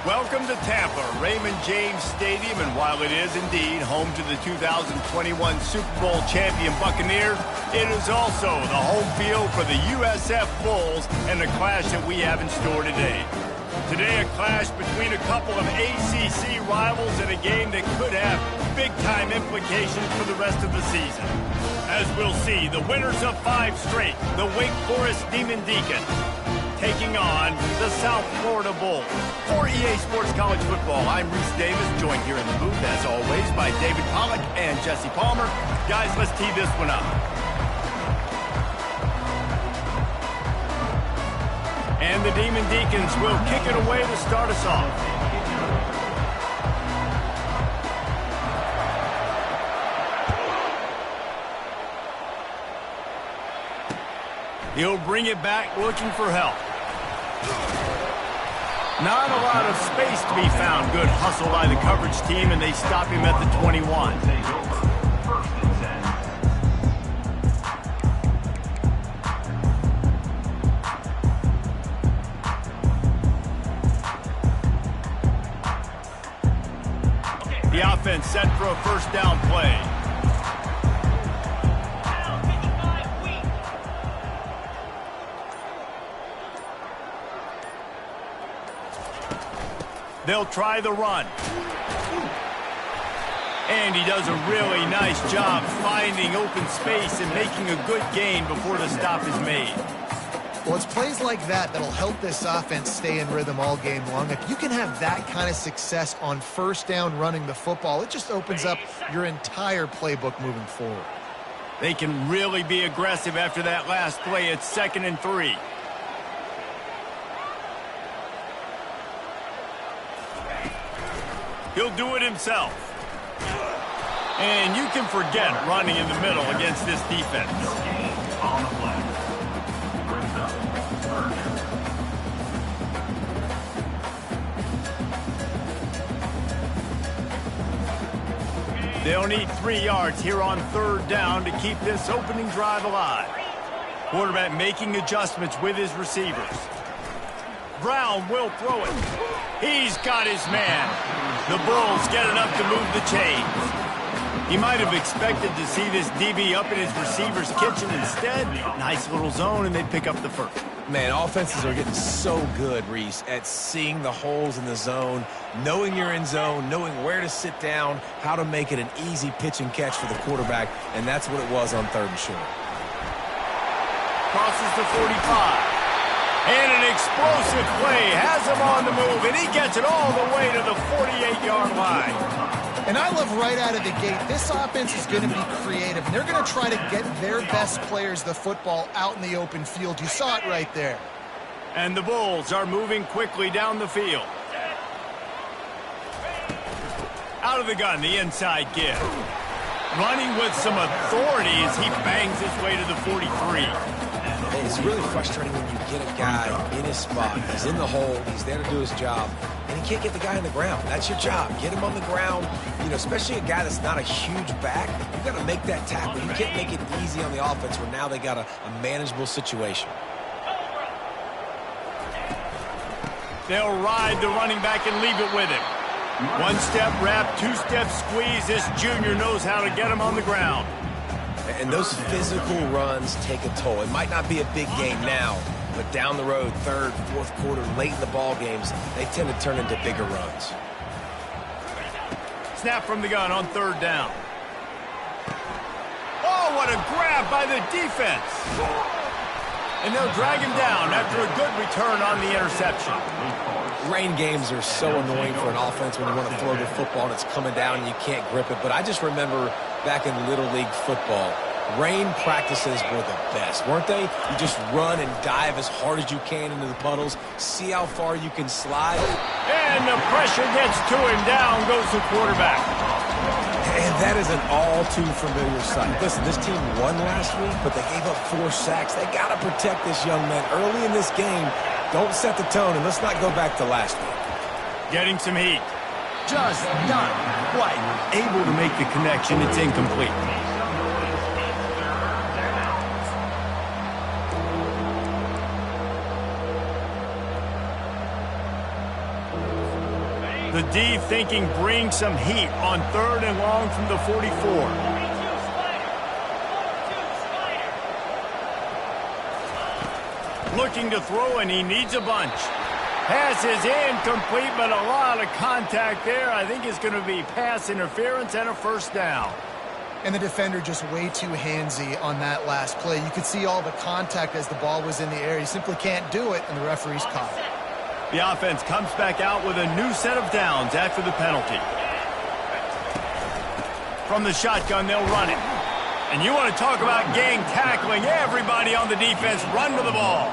Welcome to Tampa, Raymond James Stadium, and while it is indeed home to the 2021 Super Bowl champion Buccaneers, it is also the home field for the USF Bulls and the clash that we have in store today. Today, a clash between a couple of ACC rivals in a game that could have big-time implications for the rest of the season. As we'll see, the winners of 5 straight, the Wake Forest Demon Deacons, taking on the South Florida Bulls. For EA Sports College Football, I'm Reese Davis, joined here in the booth, as always, by David Pollack and Jesse Palmer. Guys, let's tee this one up. And the Demon Deacons will kick it away to start us off. He'll bring it back looking for help. Not a lot of space to be found. Good hustle by the coverage team, and they stop him at the 21. The offense set for a first down play. They'll try the run. And he does a really nice job finding open space and making a good gain before the stop is made. Well, it's plays like that that'll help this offense stay in rhythm all game long. If you can have that kind of success on first down running the football, it just opens up your entire playbook moving forward. They can really be aggressive after that last play. It's 2nd and 3. He'll do it himself. And you can forget running in the middle against this defense. On the play. Brings up third. They'll need 3 yards here on 3rd down to keep this opening drive alive. Quarterback making adjustments with his receivers. Brown will throw it. He's got his man. The Bulls get enough to move the chains. He might have expected to see this DB up in his receiver's kitchen. Instead, nice little zone, and they pick up the first. Man, offenses are getting so good, Reese, at seeing the holes in the zone, knowing you're in zone, knowing where to sit down, how to make it an easy pitch and catch for the quarterback, and that's what it was on 3rd and short. Crosses the 45. And an explosive play has him on the move, and he gets it all the way to the 48-yard line. And I love right out of the gate, this offense is going to be creative. And they're going to try to get their best players the football out in the open field. You saw it right there. And the Bulls are moving quickly down the field. Out of the gun, the inside give. Running with some authority as he bangs his way to the 43. It's really frustrating when you get a guy in his spot. He's in the hole. He's there to do his job. And he can't get the guy on the ground. That's your job. Get him on the ground. You know, especially a guy that's not a huge back. You've got to make that tackle. You can't make it easy on the offense where now they got a manageable situation. They'll ride the running back and leave it with him. 1-step wrap, 2-step squeeze. This junior knows how to get him on the ground. And those physical runs take a toll. It might not be a big game now, but down the road, 3rd, 4th quarter, late in the ball games, they tend to turn into bigger runs. Snap from the gun on 3rd down. Oh, what a grab by the defense. And they'll drag him down after a good return on the interception. Rain games are so annoying for an offense when you want to throw the football and it's coming down and you can't grip it. But I just remember back in Little League football, rain practices were the best, weren't they? You just run and dive as hard as you can into the puddles, see how far you can slide. And the pressure gets to him. Down goes the quarterback. And that is an all-too-familiar sight. Listen, this team won last week, but they gave up 4 sacks. They got to protect this young man early in this game. Don't set the tone, and let's not go back to last week. Getting some heat. Just not quite able to make the connection. It's incomplete. The D thinking bring some heat on 3rd and long from the 44. Looking to throw, and he needs a bunch. Pass is incomplete, but a lot of contact there. I think it's going to be pass interference and a first down. And the defender just way too handsy on that last play. You could see all the contact as the ball was in the air. He simply can't do it, and the referee's caught it. The offense comes back out with a new set of downs after the penalty. From the shotgun, they'll run it. And you want to talk about gang tackling. Everybody on the defense run to the ball.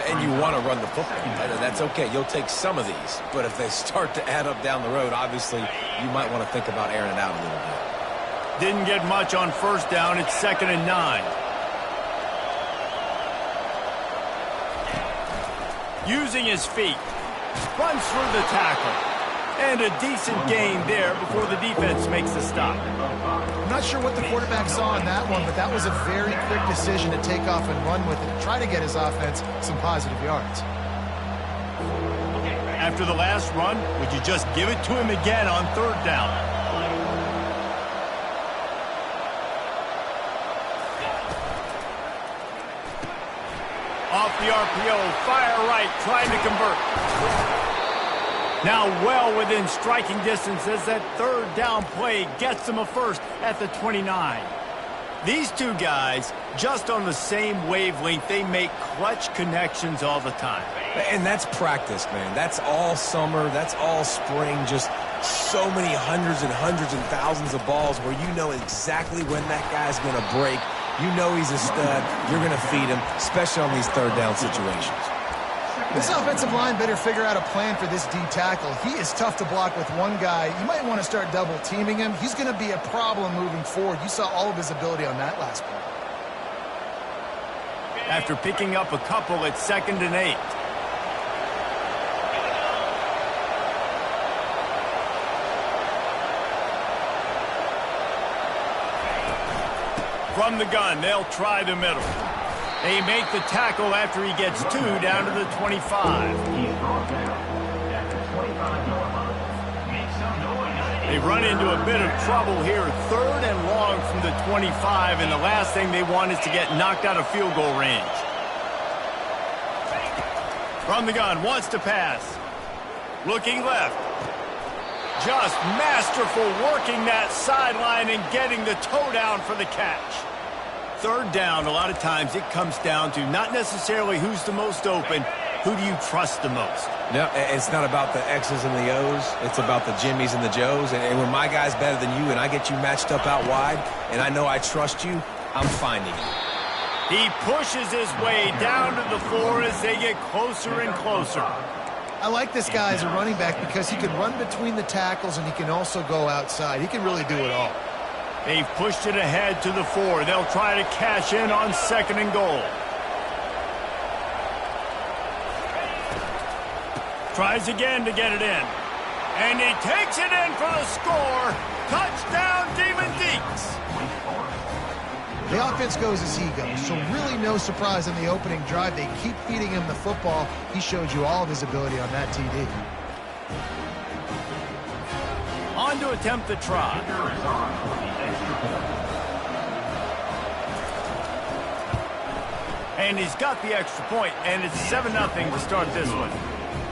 And you want to run the football. That's okay. You'll take some of these. But if they start to add up down the road, obviously, you might want to think about airing it out a little bit. Didn't get much on first down. It's 2nd and 9. Using his feet. Runs through the tackle. And a decent gain there before the defense makes the stop. I'm not sure what the quarterback saw in that one, but that was a very quick decision to take off and run with it, try to get his offense some positive yards. After the last run, would you just give it to him again on 3rd down? Off the RPO, fire right, trying to convert. Now well within striking distance as that 3rd down play gets them a first at the 29. These two guys, just on the same wavelength, they make clutch connections all the time. And that's practice, man. That's all summer. That's all spring. Just so many hundreds and thousands of balls where you know exactly when that guy's going to break. You know he's a stud. You're going to feed him, especially on these 3rd down situations. This offensive line better figure out a plan for this D tackle. He is tough to block with one guy. You might want to start double teaming him. He's going to be a problem moving forward. You saw all of his ability on that last play. After picking up a couple, it's 2nd and 8. From the gun, they'll try the middle. They make the tackle after he gets 2 down to the 25. They run into a bit of trouble here. 3rd and long from the 25, and the last thing they want is to get knocked out of field goal range. From the gun, wants to pass. Looking left. Just masterful working that sideline and getting the toe down for the catch. 3rd down, a lot of times it comes down to not necessarily who's the most open, who do you trust the most? No, it's not about the X's and the O's. It's about the Jimmys and the Joes. And when my guy's better than you and I get you matched up out wide and I know I trust you, I'm finding it. He pushes his way down to the floor as they get closer and closer. I like this guy as a running back because he can run between the tackles and he can also go outside. He can really do it all. They've pushed it ahead to the 4. They'll try to cash in on 2nd and goal. Tries again to get it in. And he takes it in for the score. Touchdown, Demon Deeks. The offense goes as he goes, so really no surprise in the opening drive. They keep feeding him the football. He showed you all of his ability on that TD. On to attempt the try. And he's got the extra point, and it's 7-0 to start this one.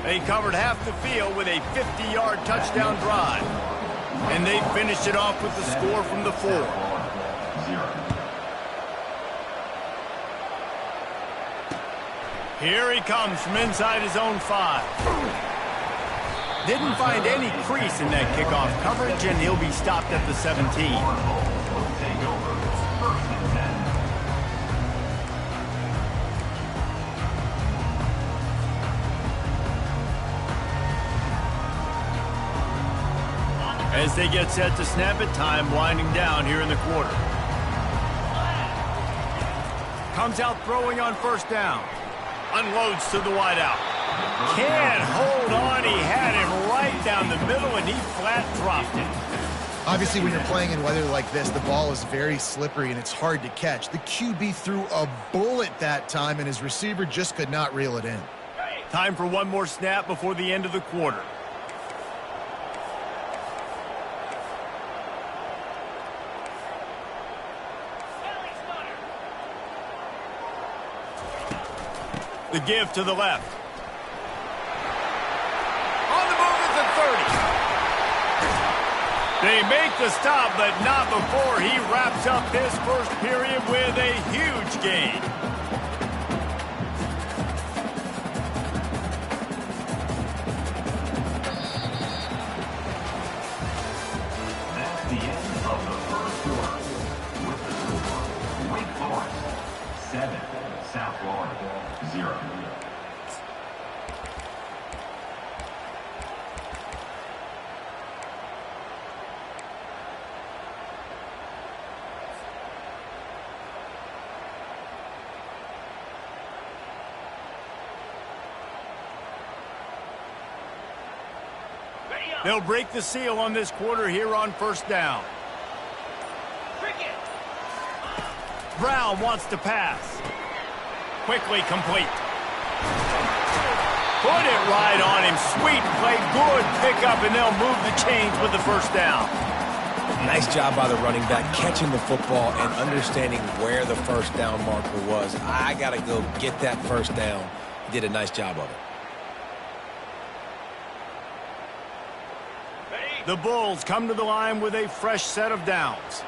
They covered half the field with a 50-yard touchdown drive. And they finished it off with the score from the 4. Here he comes from inside his own 5. Didn't find any crease in that kickoff coverage, and he'll be stopped at the 17. As they get set to snap it, time winding down here in the quarter. Comes out throwing on 1st down. Unloads to the wideout. Can't hold on. He had him right down the middle, and he flat dropped it. Obviously, when you're playing in weather like this, the ball is very slippery, and it's hard to catch. The QB threw a bullet that time, and his receiver just could not reel it in. Time for one more snap before the end of the quarter. The give to the left. On the move at the 30. They make the stop, but not before he wraps up his first period with a huge gain. That's the end of the first quarter. With the score, Wake Forest 7, South Florida 0. They'll break the seal on this quarter here on first down. Brown wants to pass. Quickly complete. Put it right on him. Sweet play. Good pickup, and they'll move the chains with the first down. Nice job by the running back catching the football and understanding where the first down marker was. I got to go get that first down. He did a nice job of it. The Bulls come to the line with a fresh set of downs.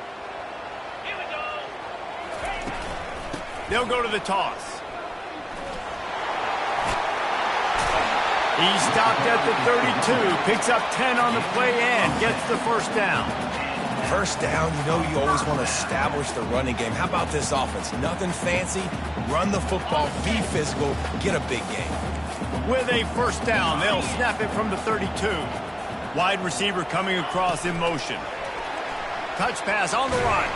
Here we go. They'll go to the toss. He stopped at the 32, picks up 10 on the play and gets the first down. First down, you know you always want to establish the running game. How about this offense? Nothing fancy. Run the football, be physical, get a big game. With a first down, they'll snap it from the 32. Wide receiver coming across in motion. Touch pass on the run.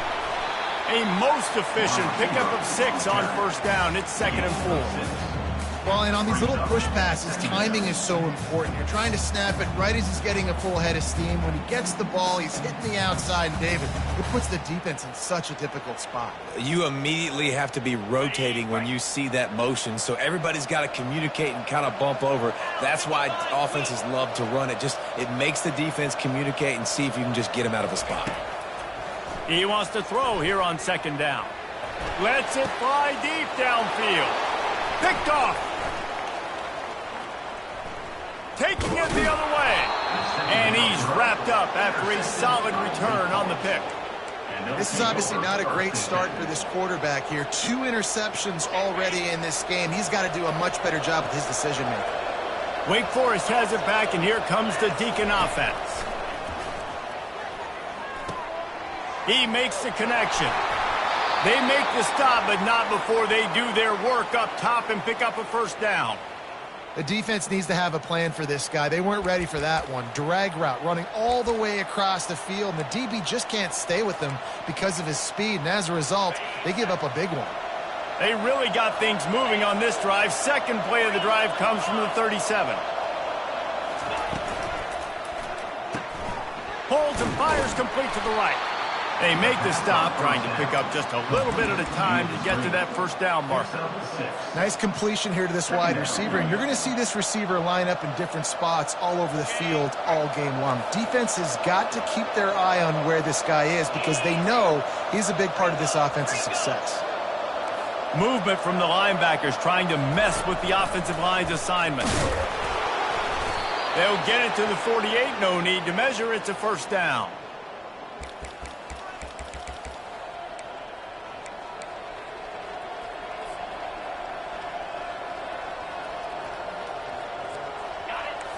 A most efficient pickup of 6 on first down. It's 2nd and 4. Well, and on these little push passes, timing is so important. You're trying to snap it right as he's getting a full head of steam. When he gets the ball, he's hitting the outside, and David, it puts the defense in such a difficult spot. You immediately have to be rotating when you see that motion, so everybody's got to communicate and kind of bump over. That's why offenses love to run it. It makes the defense communicate and see if you can just get him out of a spot. He wants to throw here on 2nd down. Lets it fly deep downfield. Picked off. Taking it the other way. And he's wrapped up after a solid return on the pick. This is obviously not a great start for this quarterback here. 2 interceptions already in this game. He's got to do a much better job with his decision-making. Wake Forest has it back, and here comes the Deacon offense. He makes the connection. They make the stop, but not before they do their work up top and pick up a first down. The defense needs to have a plan for this guy. They weren't ready for that one. Drag route running all the way across the field, and the DB just can't stay with him because of his speed, and as a result, they give up a big one. They really got things moving on this drive. Second play of the drive comes from the 37. Holds and fires complete to the right. They make the stop, trying to pick up just a little bit at a time to get to that first down marker. Nice completion here to this wide receiver, and you're going to see this receiver line up in different spots all over the field all game long. Defense has got to keep their eye on where this guy is because they know he's a big part of this offensive success. Movement from the linebackers trying to mess with the offensive line's assignment. They'll get it to the 48, no need to measure. It's a first down.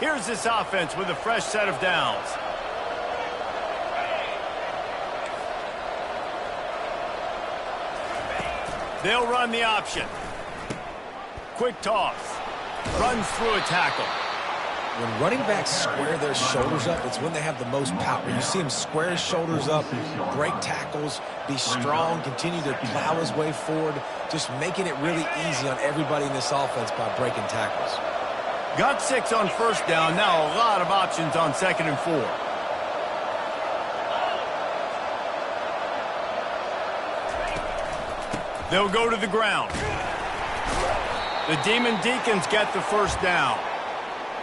Here's this offense with a fresh set of downs. They'll run the option. Quick toss. Runs through a tackle. When running backs square their shoulders up, it's when they have the most power. You see him square his shoulders up, break tackles, be strong, continue to plow his way forward, just making it really easy on everybody in this offense by breaking tackles. Got 6 on first down. Now a lot of options on 2nd and 4. They'll go to the ground. The Demon Deacons get the first down.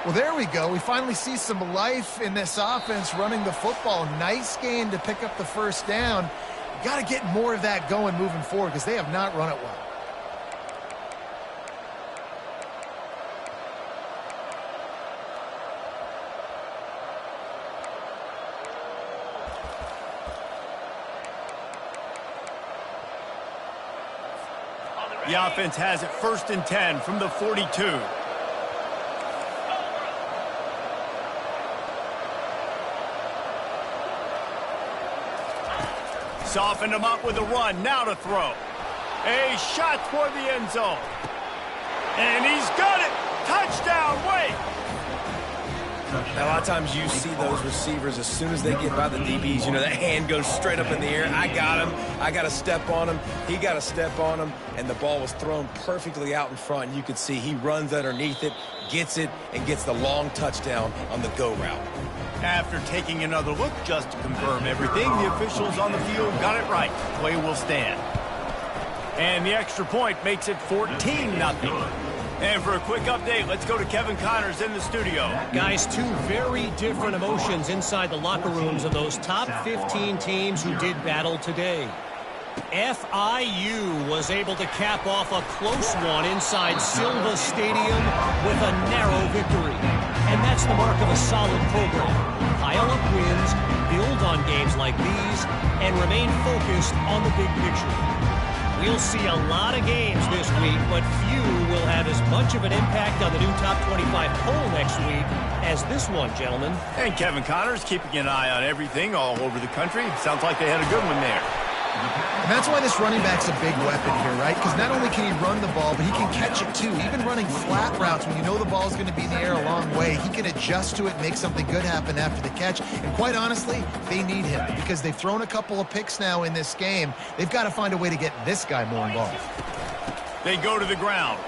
Well, there we go. We finally see some life in this offense running the football. Nice game to pick up the first down. Got to get more of that going moving forward because they have not run it well. The offense has it 1st and 10 from the 42. Softened him up with a run. Now to throw. A shot toward the end zone. And he's got it. Touchdown, Wake. Now, a lot of times you see those receivers, as soon as they get by the DBs, you know, that hand goes straight up in the air. I got him. I got to step on him. He got to step on him. And the ball was thrown perfectly out in front. And you could see he runs underneath it, gets it, and gets the long touchdown on the go route. After taking another look just to confirm everything, the officials on the field got it right. Play will stand. And the extra point makes it 14-0. And for a quick update, let's go to Kevin Connors in the studio. Guys, two very different emotions inside the locker rooms of those top 15 teams who did battle today. FIU was able to cap off a close one inside Silva Stadium with a narrow victory. And that's the mark of a solid program. Pile up wins, build on games like these, and remain focused on the big picture. We'll see a lot of games this week, but few will have as much of an impact on the new top 25 poll next week as this one, gentlemen. And Kevin Connors keeping an eye on everything all over the country. Sounds like they had a good one there. And that's why this running back's a big weapon here, right? Because not only can he run the ball, but he can catch it too. Even running flat routes when you know the ball's going to be in the air a long way, he can adjust to it, make something good happen after the catch. And quite honestly, they need him because they've thrown a couple of picks now in this game. They've got to find a way to get this guy more involved. They go to the ground.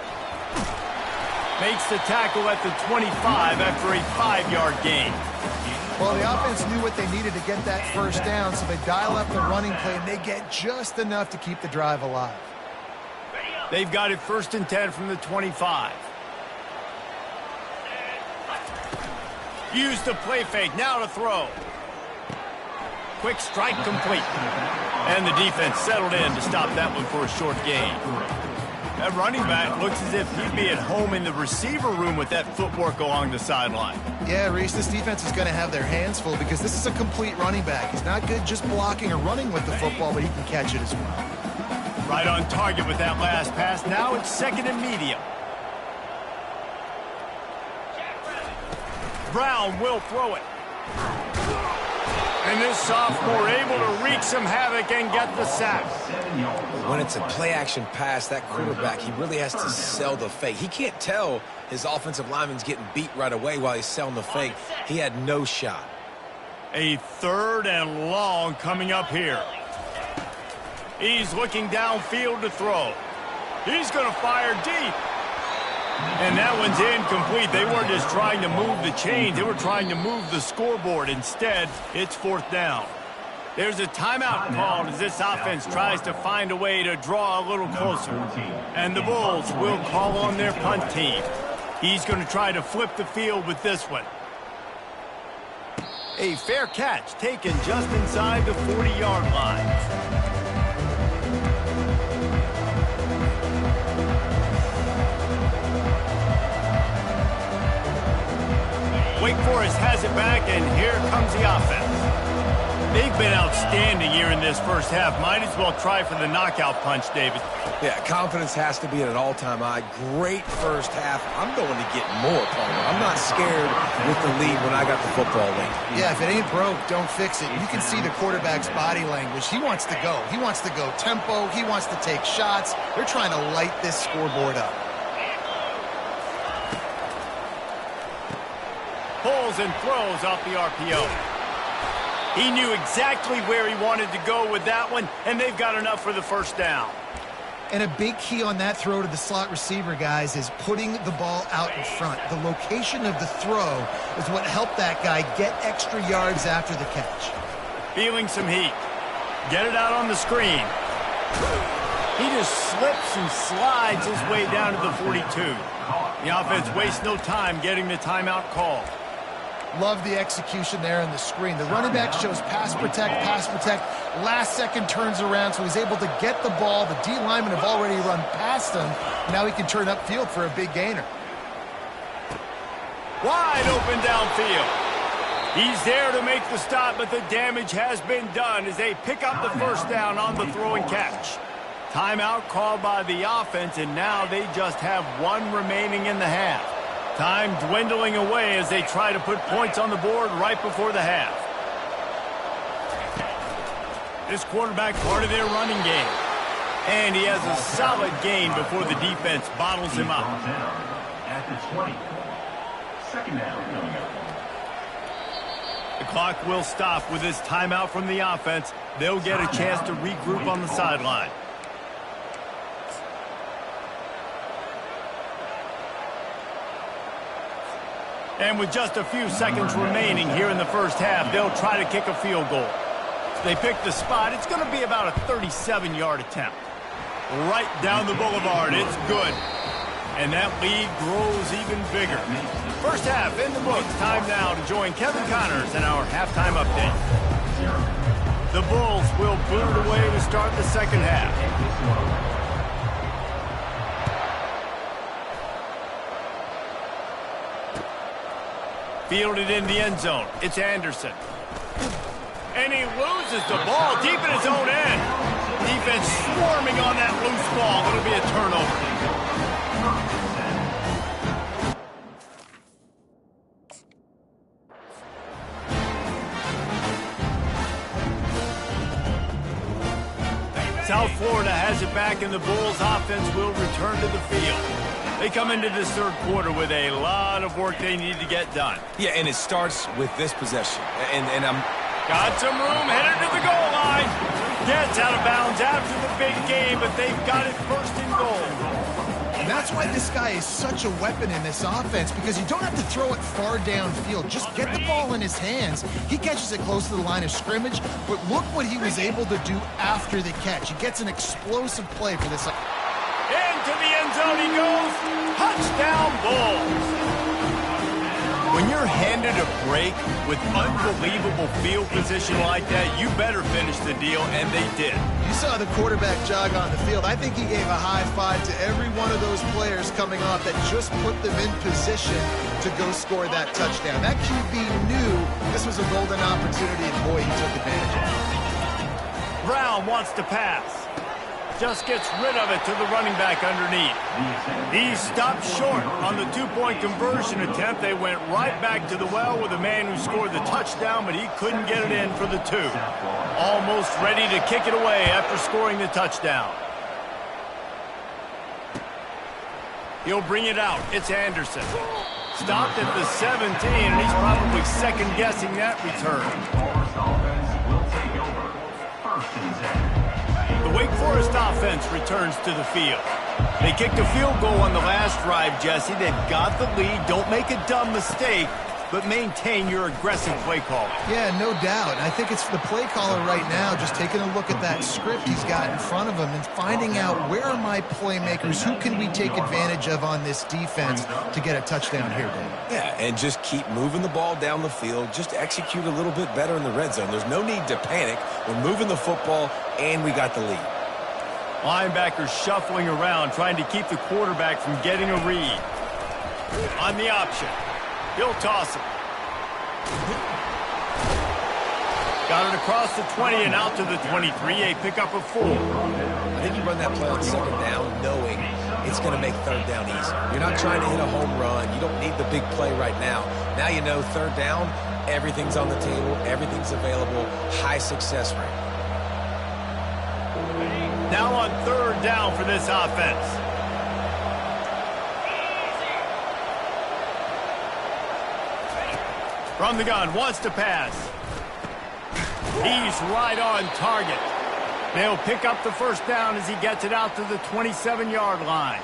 Makes the tackle at the 25 after a 5-yard gain. Well, the offense knew what they needed to get that first down, so they dial up the running play, and they get just enough to keep the drive alive. They've got it 1st and 10 from the 25. Use the play fake. Now to throw. Quick strike complete. And the defense settled in to stop that one for a short gain. That running back looks as if he'd be at home in the receiver room with that footwork along the sideline. Yeah, Reese, this defense is going to have their hands full because this is a complete running back. He's not good just blocking or running with the football, but he can catch it as well. Right on target with that last pass. Now it's 2nd and medium. Brown will throw it. And this sophomore able to wreak some havoc and get the sack. When it's a play-action pass, that quarterback, he really has to sell the fake. He can't tell his offensive lineman's getting beat right away while he's selling the fake. He had no shot. A 3rd and long coming up here. He's looking downfield to throw. He's going to fire deep. And that one's incomplete. They weren't just trying to move the chains. They were trying to move the scoreboard. Instead, it's 4th down. There's a timeout called as this offense tries to find a way to draw a little closer. And the Bulls will call on their punt team. He's going to try to flip the field with this one. A fair catch taken just inside the 40-yard line. Wake Forest has it back, and here comes the offense. They've been outstanding here in this first half. Might as well try for the knockout punch, David. Yeah, confidence has to be at an all-time high. Great first half. I'm going to get more, Palmer. I'm not scared with the lead when I got the football late. Yeah, if it ain't broke, don't fix it. You can see the quarterback's body language. He wants to go. He wants to go tempo. He wants to take shots. They're trying to light this scoreboard up. Pulls and throws off the RPO. He knew exactly where he wanted to go with that one, and they've got enough for the first down. And a big key on that throw to the slot receiver, guys, is putting the ball out in front. The location of the throw is what helped that guy get extra yards after the catch. Feeling some heat. Get it out on the screen. He just slips and slides his way down to the 42. The offense wastes no time getting the timeout call. Love the execution there on the screen. The running back shows pass protect. Last second turns around, so he's able to get the ball. The D linemen have already run past him. Now he can turn upfield for a big gainer. Wide open downfield. He's there to make the stop, but the damage has been done as they pick up the first down on the throw and catch. Timeout called by the offense, and now they just have one remaining in the half. Time dwindling away as they try to put points on the board right before the half. This quarterback part of their running game. And he has a solid gain before the defense bottles him up. At the 20. Second down coming up. The clock will stop with this timeout from the offense. They'll get a chance to regroup on the sideline. And with just a few seconds remaining here in the first half, they'll try to kick a field goal. They pick the spot. It's going to be about a 37-yard attempt. Right down the boulevard. It's good. And that lead grows even bigger. First half in the books. Time now to join Kevin Connors in our halftime update. The Bulls will boot it away to start the second half. Fielded in the end zone. It's Anderson. And he loses the ball deep in his own end. Defense swarming on that loose ball. It'll be a turnover. South Florida has it back, and the Bulls offense will return to the field. They come into this third quarter with a lot of work they need to get done. Yeah, and it starts with this possession. And I'm... Got some room, headed to the goal line. Gets out of bounds after the big game, but they've got it first and goal. And that's why this guy is such a weapon in this offense, because you don't have to throw it far downfield. Just get the ball in his hands. He catches it close to the line of scrimmage, but look what he was able to do after the catch. He gets an explosive play for this. Into the end zone he goes. Touchdown, Bulls. When you're handed a break with unbelievable field position like that, you better finish the deal, and they did. You saw the quarterback jog on the field. I think he gave a high five to every one of those players coming off that just put them in position to go score that touchdown. That QB knew this was a golden opportunity, and boy, he took advantage of it. Brown wants to pass. Just gets rid of it to the running back underneath. He stopped short on the two-point conversion attempt. They went right back to the well with the man who scored the touchdown, but he couldn't get it in for the two. Almost ready to kick it away after scoring the touchdown. He'll bring it out. It's Anderson. Stopped at the 17, and he's probably second-guessing that return. Will take over. First and 10. The Wake Forest offense returns to the field. They kicked a field goal on the last drive, Jesse. They've got the lead. Don't make a dumb mistake, but maintain your aggressive play call. Yeah, no doubt. I think it's the play caller right now just taking a look at that script he's got in front of him and finding out where are my playmakers, who can we take advantage of on this defense to get a touchdown here, Dave. Yeah, and just keep moving the ball down the field. Just execute a little bit better in the red zone. There's no need to panic. We're moving the football, and we got the lead. Linebackers shuffling around, trying to keep the quarterback from getting a read. On the option. He'll toss it. Got it across the 20 and out to the 23. A pickup of 4. I think you run that play on second down knowing it's going to make third down easy. You're not trying to hit a home run. You don't need the big play right now. Now you know third down, everything's on the table, everything's available, high success rate. Now on third down for this offense. From the gun, wants to pass. He's right on target. They'll pick up the first down as he gets it out to the 27-yard line.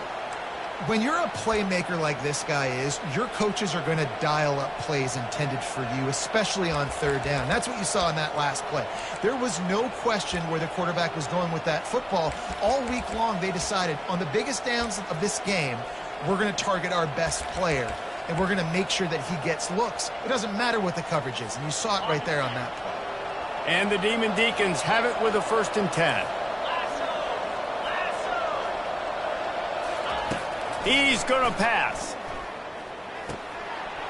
When you're a playmaker like this guy is, your coaches are going to dial up plays intended for you, especially on third down. That's what you saw in that last play. There was no question where the quarterback was going with that football. All week long, they decided on the biggest downs of this game, we're going to target our best player, and we're going to make sure that he gets looks. It doesn't matter what the coverage is, and you saw it right there on that play. And the Demon Deacons have it with a 1st and 10. He's going to pass.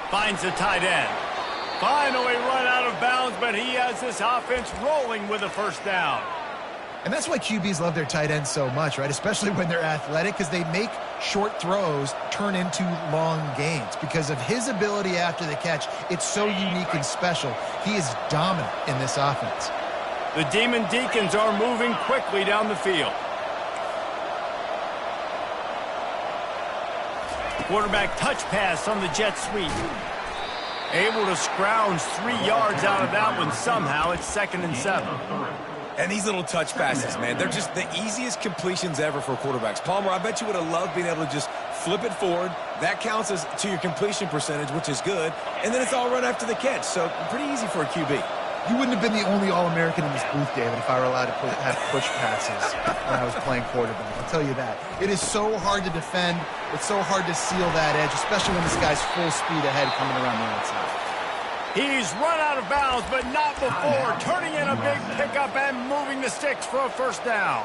Finds the tight end. Finally run out of bounds, but he has this offense rolling with a first down. And that's why QBs love their tight ends so much, right? Especially when they're athletic, because they make short throws turn into long gains. Because of his ability after the catch, it's so unique and special. He is dominant in this offense. The Demon Deacons are moving quickly down the field. Quarterback touch pass on the jet sweep. Able to scrounge 3 yards out of that one somehow. It's 2nd and 7. And these little touch passes, man, they're just the easiest completions ever for quarterbacks. Palmer, I bet you would have loved being able to just flip it forward. That counts as to your completion percentage, which is good. And then it's all run after the catch. So pretty easy for a QB. You wouldn't have been the only All-American in this booth, David, if I were allowed to have push passes when I was playing quarterback. I'll tell you that. It is so hard to defend. It's so hard to seal that edge, especially when this guy's full speed ahead coming around the outside. He's run out of bounds, but not before turning in a big pickup and moving the sticks for a first down.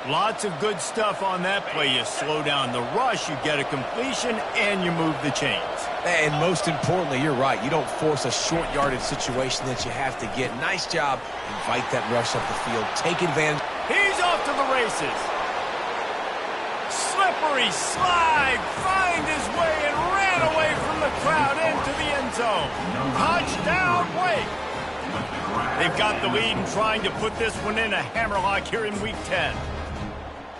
Lots of good stuff on that play. You slow down the rush, you get a completion, and you move the chains. And most importantly, you're right. You don't force a short yardage situation that you have to get. Nice job. Invite that rush up the field. Take advantage. He's off to the races. Slippery slide. Find his way and ran away from the crowd into the end zone. Touchdown, Wake. They've got the lead and trying to put this one in a hammerlock here in Week 10.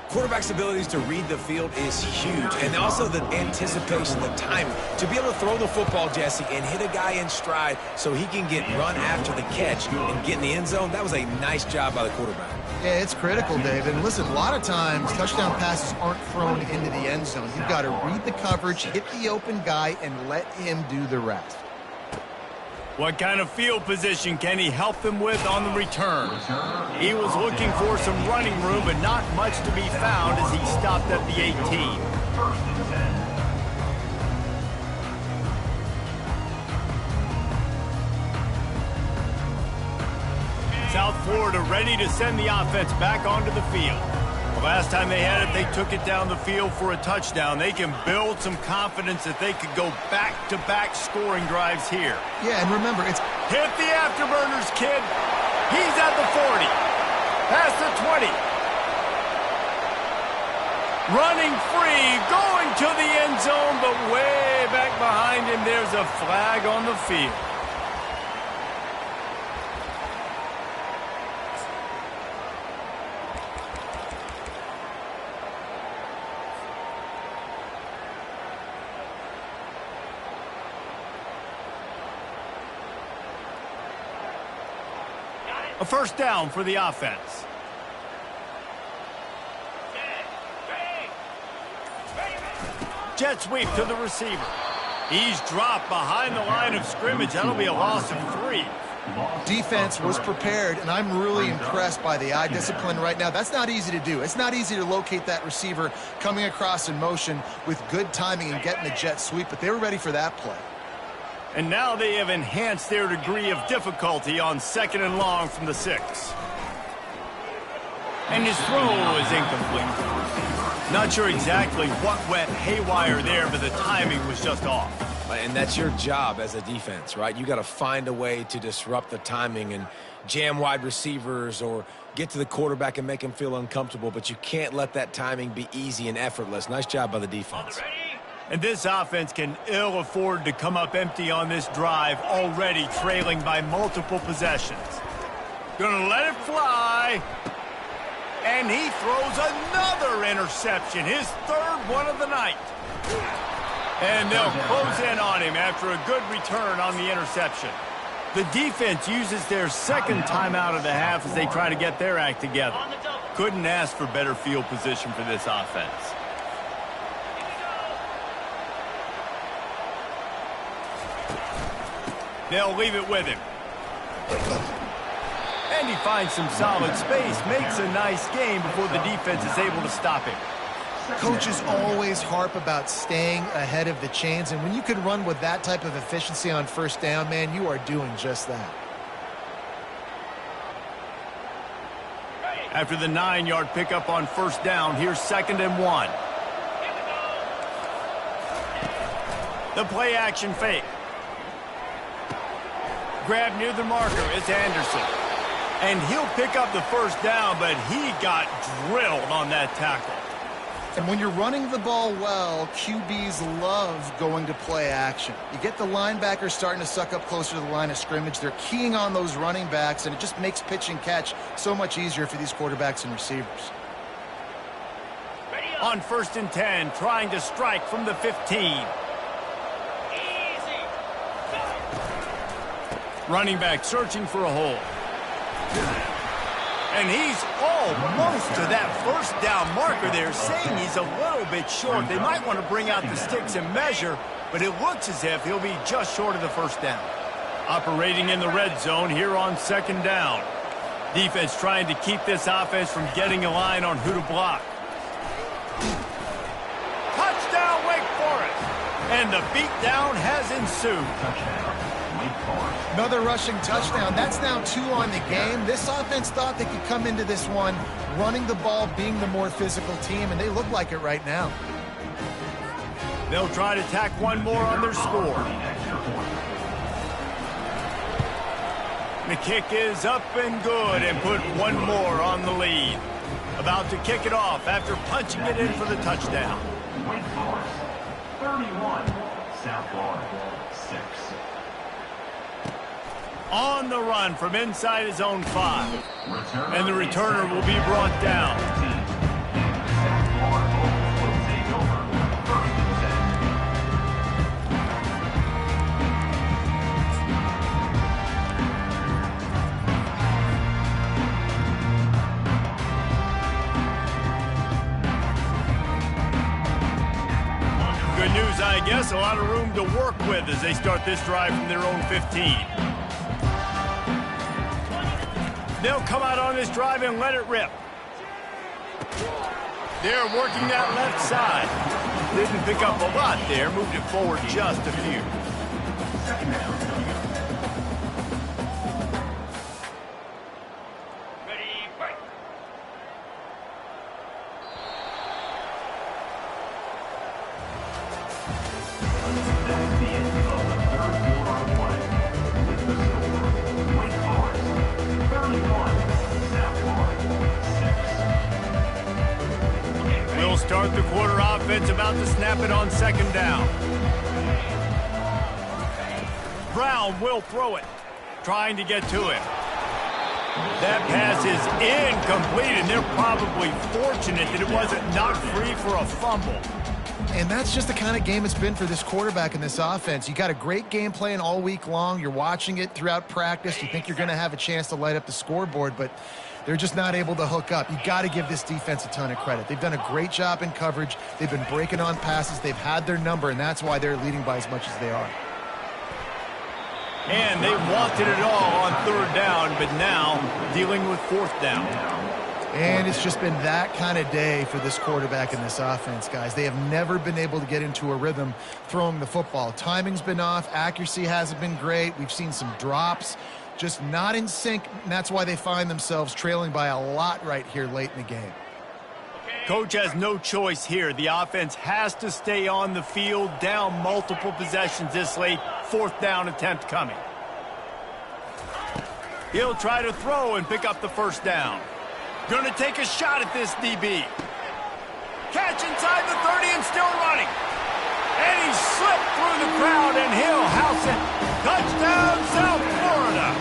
Quarterback's abilities to read the field is huge, and also the anticipation, the timing. To be able to throw the football, Jesse, and hit a guy in stride so he can get run after the catch and get in the end zone, that was a nice job by the quarterback. Yeah, it's critical, David. And listen, a lot of times touchdown passes aren't thrown into the end zone. You've got to read the coverage, hit the open guy, and let him do the rest. What kind of field position can he help them with on the return? He was looking for some running room, but not much to be found as he stopped at the 18. South Florida ready to send the offense back onto the field. The last time they had it, they took it down the field for a touchdown. They can build some confidence that they could go back-to-back scoring drives here. Yeah, and remember, it's... Hit the afterburners, kid. He's at the 40. Past the 20. Running free, going to the end zone, but way back behind him, there's a flag on the field. A first down for the offense. Jet sweep to the receiver. He's dropped behind the line of scrimmage. That'll be a loss of 3. Defense was prepared, and I'm really impressed by the eye discipline right now. That's not easy to do. It's not easy to locate that receiver coming across in motion with good timing and getting the jet sweep, but they were ready for that play. And now they have enhanced their degree of difficulty on 2nd and long from the 6. And his throw is incomplete. Not sure exactly what went haywire there, but the timing was just off. And that's your job as a defense, right? You got to find a way to disrupt the timing and jam wide receivers or get to the quarterback and make him feel uncomfortable, but you can't let that timing be easy and effortless. Nice job by the defense. And this offense can ill afford to come up empty on this drive, already trailing by multiple possessions. Gonna let it fly. And he throws another interception, his 3rd one of the night. And they'll close in on him after a good return on the interception. The defense uses their 2nd timeout of the half as they try to get their act together. Couldn't ask for better field position for this offense. They'll leave it with him. And he finds some solid space, makes a nice game before the defense is able to stop him. Coaches always harp about staying ahead of the chains, and when you can run with that type of efficiency on first down, man, you are doing just that. After the 9-yard pickup on first down, here's 2nd and 1. The play action fake. Grab near the marker. It's Anderson. And he'll pick up the first down, but he got drilled on that tackle. And when you're running the ball well, QBs love going to play action. You get the linebackers starting to suck up closer to the line of scrimmage. They're keying on those running backs, and it just makes pitch and catch so much easier for these quarterbacks and receivers. On 1st and 10, trying to strike from the 15. Running back searching for a hole. And he's almost to that first down marker there, saying he's a little bit short. They might want to bring out the sticks and measure, but it looks as if he'll be just short of the first down. Operating in the red zone here on 2nd down. Defense trying to keep this offense from getting a line on who to block. Touchdown, Wake Forest! And the beatdown has ensued. Another rushing touchdown. That's now 2 on the game. This offense thought they could come into this one running the ball, being the more physical team, and they look like it right now. They'll try to tack one more on their score. The kick is up and good and put one more on the lead. About to kick it off after punching it in for the touchdown. Wake Forest, 31. South Florida, 6. On the run from inside his own 5. And the returner will be brought down. Good news, I guess. A lot of room to work with as they start this drive from their own 15. They'll come out on this drive and let it rip. They're working that left side. Didn't pick up a lot there. Moved it forward just a few. Ready, fight. That's the end of the 3rd quarter play. With the score, Wake Forest, 31. South Florida, 6. We'll start the quarter offense, about to snap it on 2nd down. Brown will throw it, trying to get to it. That pass is incomplete, and they're probably fortunate that it wasn't knocked free for a fumble. And that's just the kind of game it's been for this quarterback in this offense. You got a great game plan all week long. You're watching it throughout practice. You think you're going to have a chance to light up the scoreboard, but they're just not able to hook up. You got to give this defense a ton of credit. They've done a great job in coverage. They've been breaking on passes. They've had their number, and that's why they're leading by as much as they are. And they wanted it all on 3rd down, but now dealing with 4th down. And it's just been that kind of day for this quarterback in this offense, guys. They have never been able to get into a rhythm throwing the football. Timing's been off. Accuracy hasn't been great. We've seen some drops, just not in sync, and that's why they find themselves trailing by a lot right here late in the game. Coach has no choice here. The offense has to stay on the field, down multiple possessions this late. 4th down attempt coming. He'll try to throw and pick up the first down. Going to take a shot at this DB. Catch inside the 30 and still running. And he slipped through the crowd, and he'll house it. Touchdown, South Florida.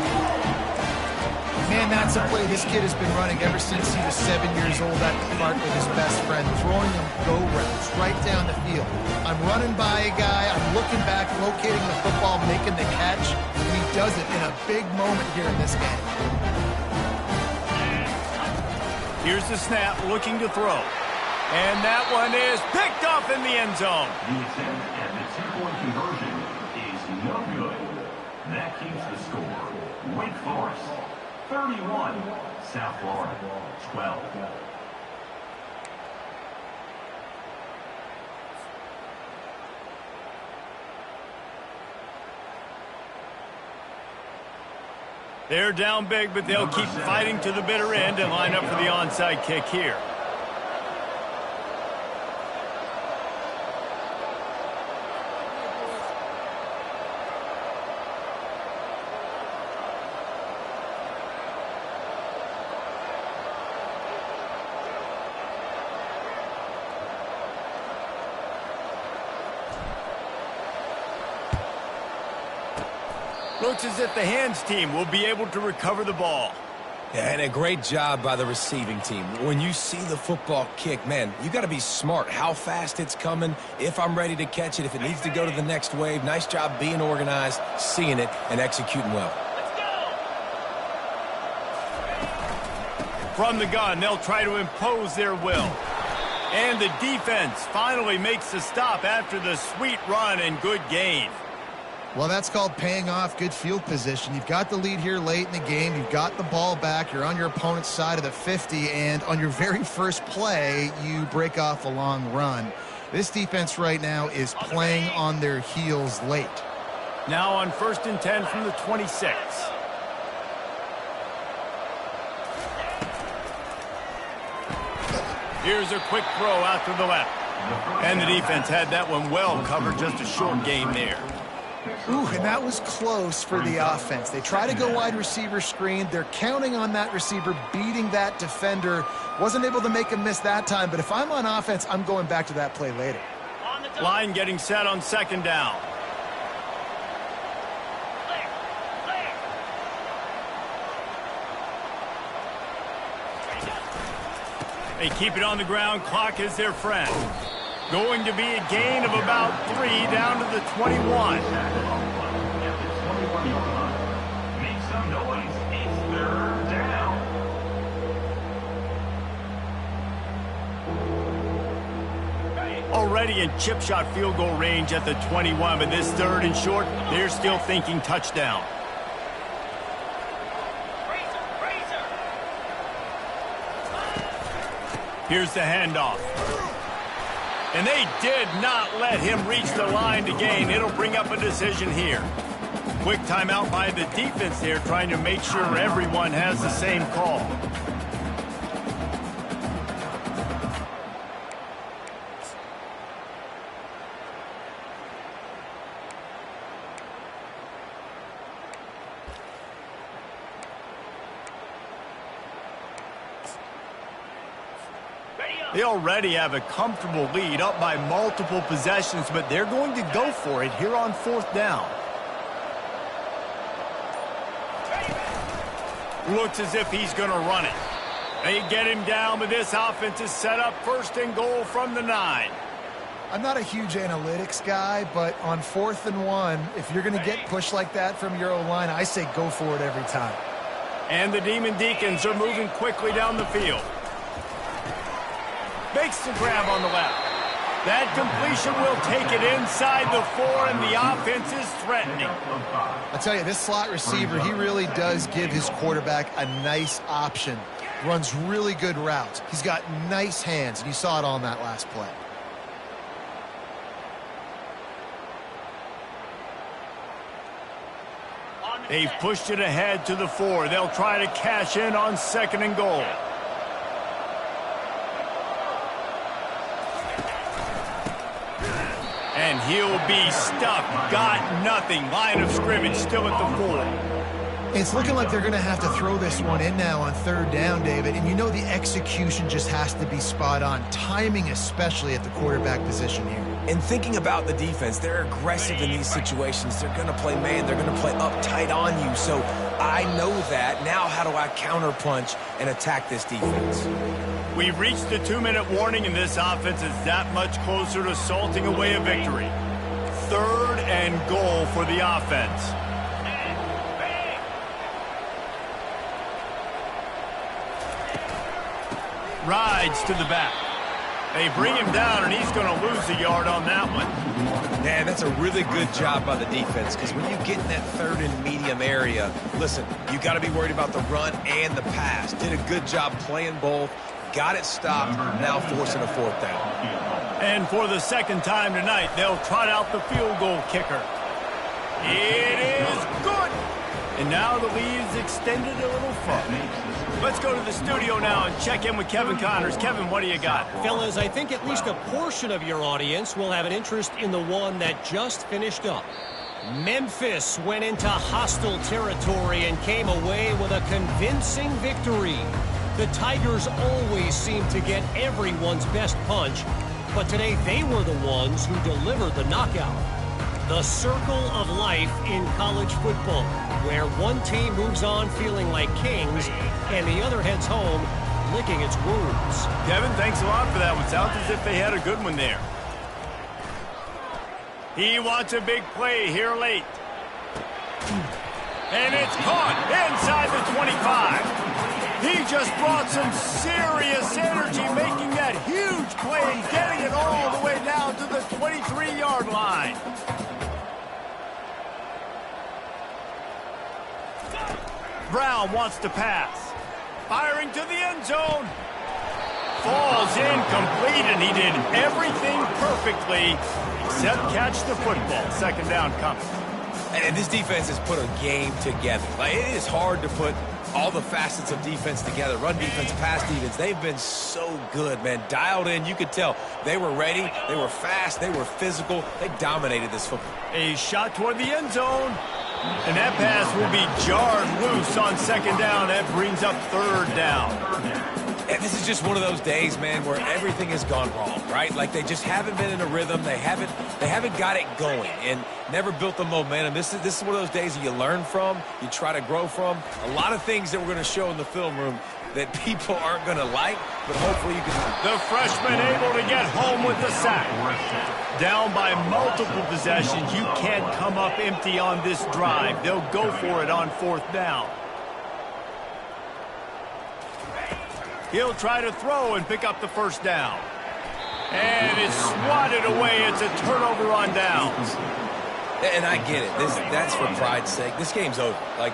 Man, that's a play this kid has been running ever since he was 7 years old at the park with his best friend, throwing them go routes right down the field. I'm running by a guy, I'm looking back, locating the football, making the catch, and he does it in a big moment here in this game. Here's the snap, looking to throw. And that one is picked off in the end zone. The attempt at the 2-point conversion is no good. That keeps the score. Wake Forest, 31. South Florida, 12. They're down big, but they'll keep fighting to the bitter end and line up for the onside kick here. Looks as if the hands team will be able to recover the ball. Yeah, and a great job by the receiving team. When you see the football kick, man, you got to be smart. How fast it's coming, if I'm ready to catch it, if it needs to go to the next wave. Nice job being organized, seeing it, and executing well. From the gun, they'll try to impose their will. And the defense finally makes the stop after the sweet run and good gain. Well, that's called paying off good field position. You've got the lead here late in the game. You've got the ball back. You're on your opponent's side of the 50, and on your very first play, you break off a long run. This defense right now is playing on their heels late. Now on 1st and 10 from the 26. Here's a quick throw out to the left. And the defense had that one well covered, just a short game there. Ooh, and that was close for the offense. They try to go wide receiver screen. They're counting on that receiver beating that defender. Wasn't able to make him miss that time, but if I'm on offense, I'm going back to that play later. Line getting set on 2nd down. They keep it on the ground. Clock is their friend. Going to be a gain of about 3 down to the 21. Make some noise. It's 3rd down. Already in chip shot field goal range at the 21, but this 3rd and short, they're still thinking touchdown. Here's the handoff. And they did not let him reach the line to gain. It'll bring up a decision here. Quick timeout by the defense there, trying to make sure everyone has the same call. They already have a comfortable lead, up by multiple possessions, but they're going to go for it here on 4th down. Looks as if he's going to run it. They get him down, but this offense is set up 1st and goal from the 9. I'm not a huge analytics guy, but on 4th and 1, if you're going to get pushed like that from your O-line, I say go for it every time. And the Demon Deacons are moving quickly down the field. Makes the grab on the left. That completion will take it inside the 4, and the offense is threatening. I tell you, this slot receiver, he really does give his quarterback a nice option. Runs really good routes. He's got nice hands, and you saw it on that last play. They've pushed it ahead to the 4. They'll try to cash in on 2nd and goal. And he'll be stuck. Got nothing. Line of scrimmage still at the 4. It's looking like they're going to have to throw this one in now on 3rd down, David. And you know the execution just has to be spot on. Timing especially at the quarterback position here. And thinking about the defense, they're aggressive in these situations. They're going to play man. They're going to play up tight on you. So I know that. Now how do I counterpunch and attack this defense? We've reached the 2-minute warning, and this offense is that much closer to salting away a victory. 3rd and goal for the offense. Rides to the back. They bring him down, and he's going to lose a yard on that one. Man, that's a really good job by the defense, because when you get in that 3rd and medium area, listen, you got to be worried about the run and the pass. Did a good job playing both. Got it stopped, now forcing a 4th down. And for the 2nd time tonight, they'll trot out the field goal kicker. It is good. And now the lead is extended a little further. Let's go to the studio now and check in with Kevin Connors. Kevin, what do you got? Fellas, I think at least a portion of your audience will have an interest in the one that just finished up. Memphis went into hostile territory and came away with a convincing victory. The Tigers always seem to get everyone's best punch, but today they were the ones who delivered the knockout. The circle of life in college football, where one team moves on feeling like kings and the other heads home licking its wounds. Kevin, thanks a lot for that one. Sounds as if they had a good one there. He wants a big play here late. And it's caught inside the 25. He just brought some serious energy, making that huge play and getting it all the way down to the 23-yard line. Brown wants to pass. Firing to the end zone. Falls incomplete, and he did everything perfectly except catch the football. Second down coming. And this defense has put a game together. Like, it is hard to put all the facets of defense together. Run defense, pass defense. They've been so good, man. Dialed in. You could tell they were ready. They were fast. They were physical. They dominated this football. A shot toward the end zone. And that pass will be jarred loose on second down. That brings up third down. And this is just one of those days, man, where everything has gone wrong, right? Like, they just haven't been in a rhythm. They haven't got it going and never built the momentum. This is one of those days that you learn from, you try to grow from. A lot of things that we're going to show in the film room that people aren't going to like, but hopefully you can. The freshman able to get home with the sack. Down by multiple possessions. You can't come up empty on this drive. They'll go for it on fourth down. He'll try to throw and pick up the first down. And it's swatted away. It's a turnover on downs. And I get it. That's for pride's sake. This game's over. Like,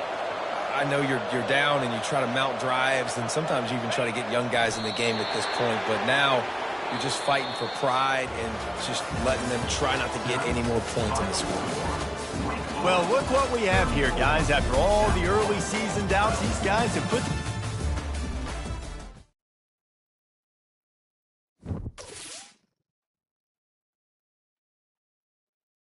I know you're down and you try to mount drives, and sometimes you even try to get young guys in the game at this point. But now you're just fighting for pride and just letting them try not to get any more points on the scoreboard. Well, look what we have here, guys. After all the early season doubts, these guys have put